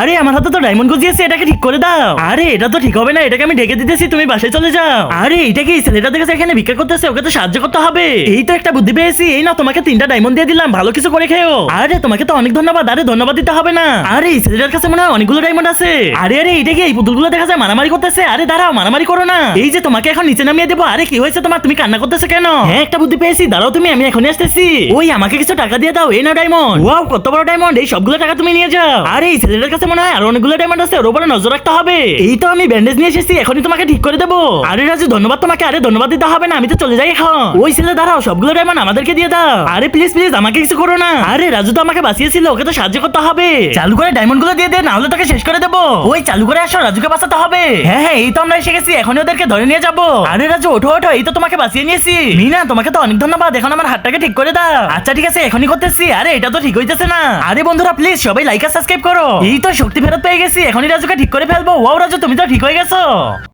আরে আমার হাতে তো ডায়মন্ড গজিয়েছে, এটাকে ঠিক করে দাও। আরে এটা তো ঠিক হবে না, এটাকে আমি ঢেকে দিতেছি, তুমি বাসায় চলে যাও। আরে এটা কি ছেলেটা দেখেছে এখানে ভিক্ষা করতেছে, ওকে তো সাহায্য করতে হবে। এই তো একটা বুদ্ধি পেয়েছি, এই না তোমাকে 3টা ডায়মন্ড দিয়ে দিলাম, ভালো কিছু করে খেও। আরে তোমাকে তো অনেক ধন্যবাদ। আরে ধন্যবাদ দিতে হবে না। আরে এই ছেলেটার কাছে মনে হয় অনেকগুলো ডায়মন্ড আছে। আরে আরে এটা কি এই পুতুলগুলো দেখা যায় মারামারি করতেছে। আরে দাঁড়াও, মারামারি করো না। এই যে তোমাকে এখন নিচে নামিয়ে দেবো। আরে কি হয়েছে তোমার, তুমি কান্না করতেছে কেন? হ্যাঁ একটা বুদ্ধি পেয়েছি, দাঁড়াও তুমি, আমি এখনই আসতেছি। ওই আমাকে কিছু টাকা দিয়ে দাও, এই নাও ডায়মন্ড। ওয়াও কত বড় ডায়মন্ড, এই সবগুলো টাকা তুমি নিয়ে যাও। আরে এই ছেলেটার কাছে মনে হয় আর অনেকগুলো ডায়মন্ড আছে, ওর উপরে নজর রাখতে হবে। এই তো আমি ব্যান্ডেজ নিয়ে এসেছি, এখনই তোমাকে ঠিক করে দেবো। আরে রাজু ধন্যবাদ তোমাকে। আরে ধন্যবাদ দিতে হবে না, আমি তো চলে যাই এখন। ওই ছেলে দাঁড়াও, সবগুলো ডায়মন্ড আমাদেরকে দিয়ে দাও। আরে প্লিজ প্লিজ আমাকে কিছু করো না। আরে রাজু তো আমাকে বাঁচিয়েছিল, ওকে তো সাহায্য করতে হবে। চালু করে ডায়মন্ড গুলো দিয়ে দে, না হলে তোকে শেষ করে দেবো। ওই চালু করে আসো, রাজুকে বাঁচাতে হবে। হ্যাঁ হ্যাঁ এই তো আমরা এসে গেছি, এখনই ওদেরকে ধরে নিয়ে যাবো। আরে রাজু ওঠো ওঠো, এই তো তোমাকে বাঁচিয়ে নিয়েছি। মিনা তোমাকে তো অনেক ধন্যবাদ, এখন আমার হাতটাকে ঠিক করে দাও। আচ্ছা ঠিক আছে এখনই করতেছি। আরে এটা তো ঠিক হইতেছে না। আরে বন্ধুরা প্লিজ সবাই লাইক আর সাবস্ক্রাইব করো। এই তো শক্তি ফেরত পেয়ে গেছি, এখনই রাজুকে ঠিক করে ফেলবো। ওয়াও রাজু তুমি তো ঠিক হয়ে গেছো।